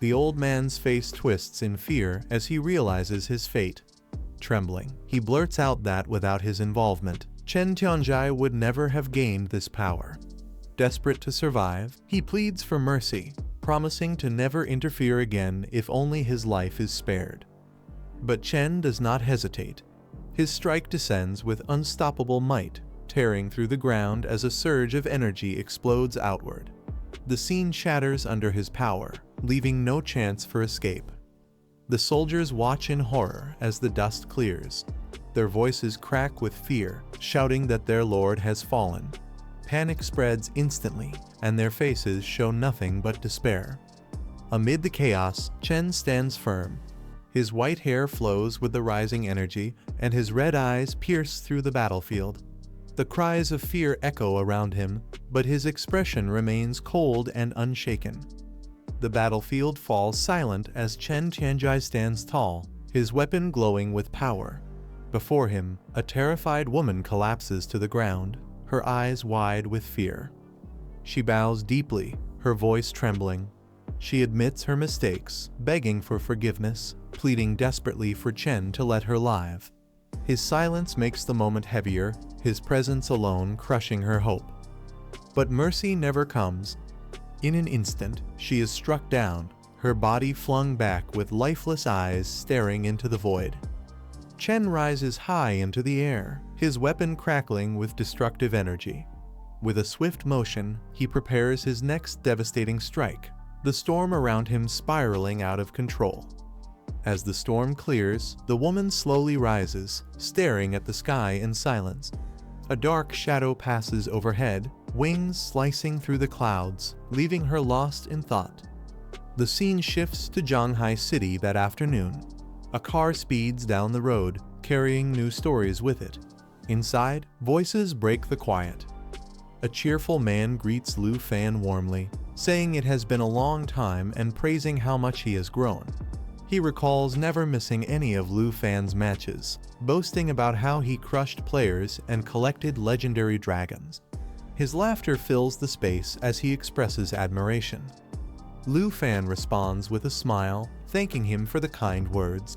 The old man's face twists in fear as he realizes his fate. Trembling, he blurts out that without his involvement, Chen Tianjai would never have gained this power. Desperate to survive, he pleads for mercy, promising to never interfere again if only his life is spared. But Chen does not hesitate. His strike descends with unstoppable might, tearing through the ground as a surge of energy explodes outward. The scene shatters under his power, leaving no chance for escape. The soldiers watch in horror as the dust clears. Their voices crack with fear, shouting that their lord has fallen. Panic spreads instantly, and their faces show nothing but despair. Amid the chaos, Chen stands firm. His white hair flows with the rising energy, and his red eyes pierce through the battlefield. The cries of fear echo around him, but his expression remains cold and unshaken. The battlefield falls silent as Chen Tianjai stands tall, his weapon glowing with power. Before him, a terrified woman collapses to the ground, her eyes wide with fear. She bows deeply, her voice trembling. She admits her mistakes, begging for forgiveness, pleading desperately for Chen to let her live. His silence makes the moment heavier, his presence alone crushing her hope. But mercy never comes. In an instant, she is struck down, her body flung back with lifeless eyes staring into the void. Chen rises high into the air, his weapon crackling with destructive energy. With a swift motion, he prepares his next devastating strike, the storm around him spiraling out of control. As the storm clears, the woman slowly rises, staring at the sky in silence. A dark shadow passes overhead, wings slicing through the clouds, leaving her lost in thought. The scene shifts to Zhanghai City that afternoon. A car speeds down the road, carrying new stories with it. Inside, voices break the quiet. A cheerful man greets Lu Fan warmly, saying it has been a long time and praising how much he has grown. He recalls never missing any of Lu Fan's matches, boasting about how he crushed players and collected legendary dragons. His laughter fills the space as he expresses admiration. Lu Fan responds with a smile, thanking him for the kind words.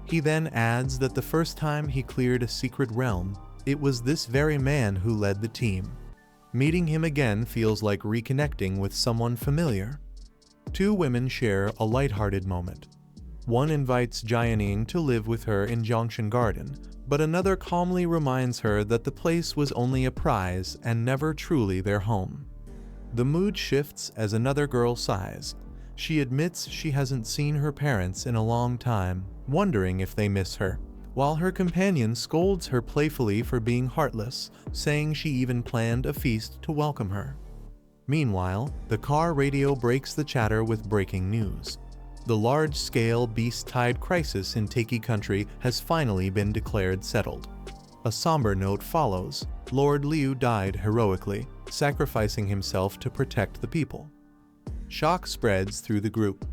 He then adds that the first time he cleared a secret realm, it was this very man who led the team. Meeting him again feels like reconnecting with someone familiar. Two women share a lighthearted moment. One invites Jianning to live with her in Zhongshan Garden, but another calmly reminds her that the place was only a prize and never truly their home. The mood shifts as another girl sighs. She admits she hasn't seen her parents in a long time, wondering if they miss her, while her companion scolds her playfully for being heartless, saying she even planned a feast to welcome her. Meanwhile, the car radio breaks the chatter with breaking news. The large-scale beast-tide crisis in Taiki country has finally been declared settled. A somber note follows. Lord Liu died heroically, sacrificing himself to protect the people. Shock spreads through the group.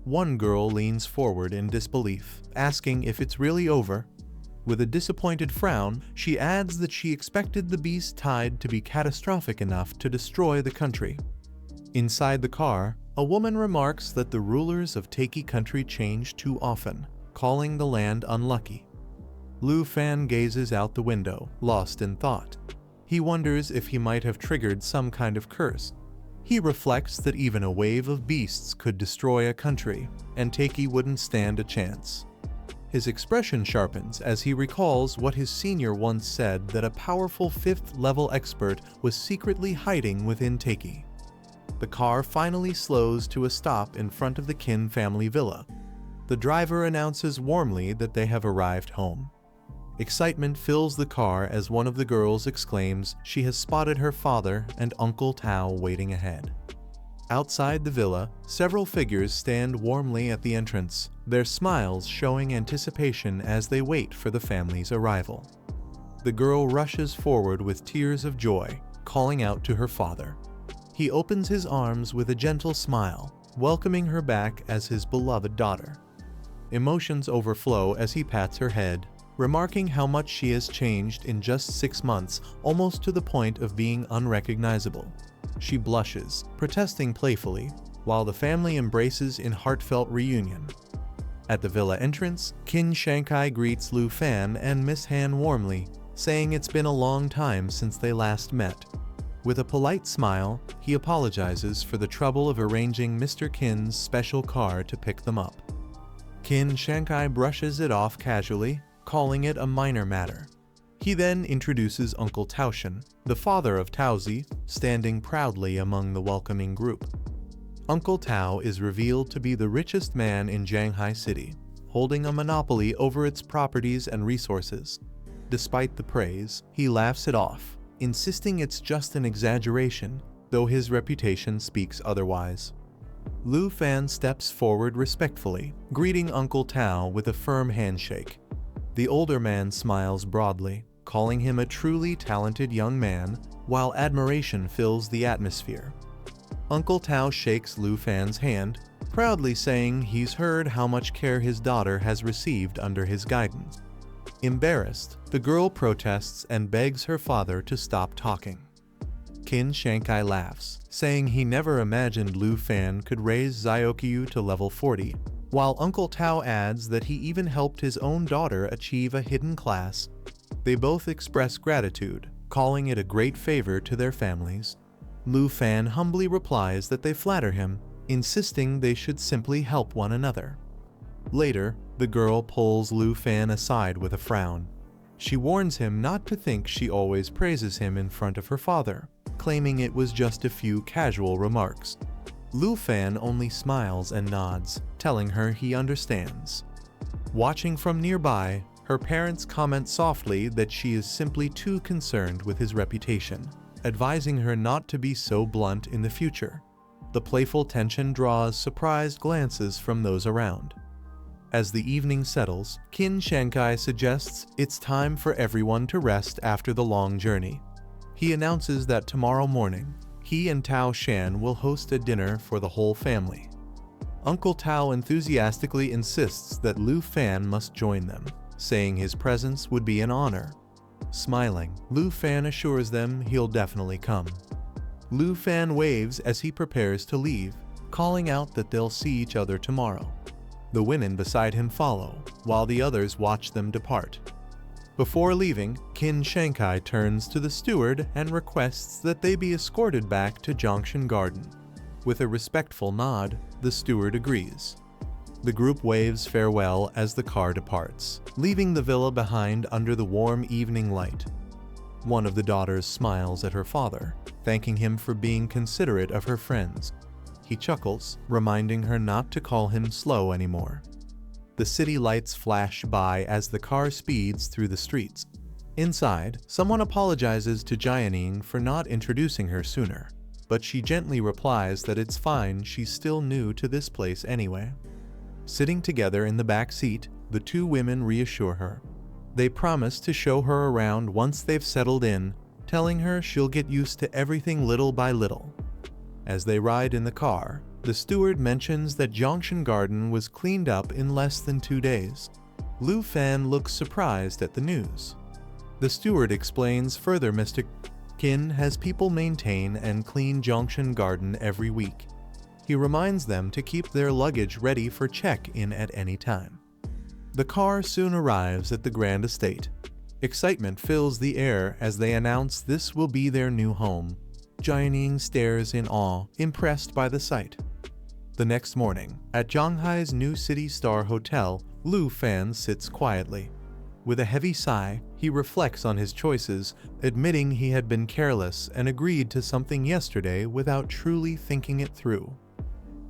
One girl leans forward in disbelief, asking if it's really over. With a disappointed frown, she adds that she expected the beast tide to be catastrophic enough to destroy the country. Inside the car, a woman remarks that the rulers of Taiki country change too often, calling the land unlucky. Lu Fan gazes out the window, lost in thought. He wonders if he might have triggered some kind of curse. He reflects that even a wave of beasts could destroy a country, and Taiki wouldn't stand a chance. His expression sharpens as he recalls what his senior once said, that a powerful 5th-level expert was secretly hiding within Taiki. The car finally slows to a stop in front of the Qin family villa. The driver announces warmly that they have arrived home. Excitement fills the car as one of the girls exclaims she has spotted her father and Uncle Tao waiting ahead. Outside the villa, several figures stand warmly at the entrance, their smiles showing anticipation as they wait for the family's arrival. The girl rushes forward with tears of joy, calling out to her father. He opens his arms with a gentle smile, welcoming her back as his beloved daughter. Emotions overflow as he pats her head, remarking how much she has changed in just 6 months, almost to the point of being unrecognizable. She blushes, protesting playfully, while the family embraces in heartfelt reunion. At the villa entrance, Qin Shankai greets Lu Fan and Miss Han warmly, saying it's been a long time since they last met. With a polite smile, he apologizes for the trouble of arranging Mr. Qin's special car to pick them up. Qin Shankai brushes it off casually, calling it a minor matter. He then introduces Uncle Taoshan, the father of Taozi, standing proudly among the welcoming group. Uncle Tao is revealed to be the richest man in Zhanghai City, holding a monopoly over its properties and resources. Despite the praise, he laughs it off, insisting it's just an exaggeration, though his reputation speaks otherwise. Lu Fan steps forward respectfully, greeting Uncle Tao with a firm handshake. The older man smiles broadly, calling him a truly talented young man, while admiration fills the atmosphere. Uncle Tao shakes Lu Fan's hand, proudly saying he's heard how much care his daughter has received under his guidance. Embarrassed, the girl protests and begs her father to stop talking. Qin Shankai laughs, saying he never imagined Lu Fan could raise Xiaokyu to level 40, while Uncle Tao adds that he even helped his own daughter achieve a hidden class. They both express gratitude, calling it a great favor to their families. Lu Fan humbly replies that they flatter him, insisting they should simply help one another. Later, the girl pulls Lu Fan aside with a frown. She warns him not to think she always praises him in front of her father, claiming it was just a few casual remarks. Lu Fan only smiles and nods, telling her he understands. Watching from nearby, her parents comment softly that she is simply too concerned with his reputation, advising her not to be so blunt in the future. The playful tension draws surprised glances from those around. As the evening settles, Qin Shankai suggests it's time for everyone to rest after the long journey. He announces that tomorrow morning, he and Tao Shan will host a dinner for the whole family. Uncle Tao enthusiastically insists that Lu Fan must join them, saying his presence would be an honor. Smiling, Lu Fan assures them he'll definitely come. Lu Fan waves as he prepares to leave, calling out that they'll see each other tomorrow. The women beside him follow, while the others watch them depart. Before leaving, Qin Shankai turns to the steward and requests that they be escorted back to Zhongshan Garden. With a respectful nod, the steward agrees. The group waves farewell as the car departs, leaving the villa behind under the warm evening light. One of the daughters smiles at her father, thanking him for being considerate of her friends. He chuckles, reminding her not to call him slow anymore. The city lights flash by as the car speeds through the streets. Inside, someone apologizes to Jianing for not introducing her sooner, but she gently replies that it's fine, she's still new to this place anyway. Sitting together in the back seat, the two women reassure her. They promise to show her around once they've settled in, telling her she'll get used to everything little by little. As they ride in the car, the steward mentions that Zhongshan Garden was cleaned up in less than 2 days. Lu Fan looks surprised at the news. The steward explains further Mr. Qin has people maintain and clean Zhongshan Garden every week. He reminds them to keep their luggage ready for check-in at any time. The car soon arrives at the grand estate. Excitement fills the air as they announce this will be their new home. Jianing stares in awe, impressed by the sight. The next morning, at Zhanghai's new City Star Hotel, Lu Fan sits quietly. With a heavy sigh, he reflects on his choices, admitting he had been careless and agreed to something yesterday without truly thinking it through.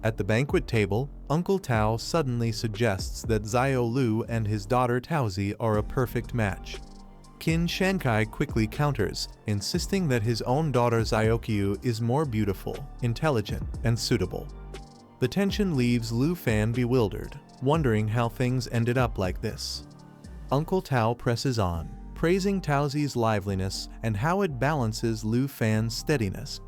At the banquet table, Uncle Tao suddenly suggests that Xiao Lu and his daughter Taozi are a perfect match. Qin Shankai quickly counters, insisting that his own daughter Xiaokyu is more beautiful, intelligent, and suitable. The tension leaves Lu Fan bewildered, wondering how things ended up like this. Uncle Tao presses on, praising Taozi's liveliness and how it balances Lu Fan's steadiness.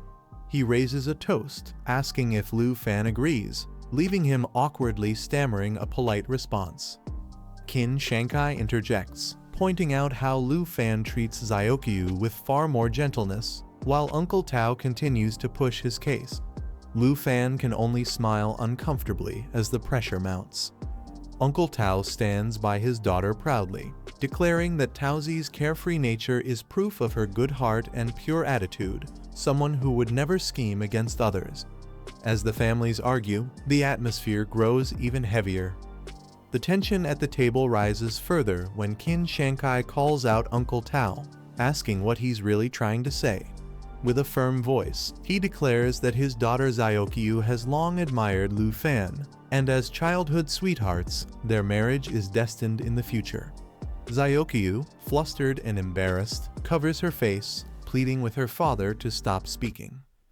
He raises a toast, asking if Lu Fan agrees, leaving him awkwardly stammering a polite response. Qin Shankai interjects, pointing out how Lu Fan treats Xiaokyu with far more gentleness, while Uncle Tao continues to push his case. Lu Fan can only smile uncomfortably as the pressure mounts. Uncle Tao stands by his daughter proudly, declaring that Taozi's carefree nature is proof of her good heart and pure attitude, someone who would never scheme against others. As the families argue, the atmosphere grows even heavier. The tension at the table rises further when Qin Shankai calls out Uncle Tao, asking what he's really trying to say. With a firm voice, he declares that his daughter Xiaokyu has long admired Lu Fan, and as childhood sweethearts, their marriage is destined in the future. Xiaokyu, flustered and embarrassed, covers her face, pleading with her father to stop speaking.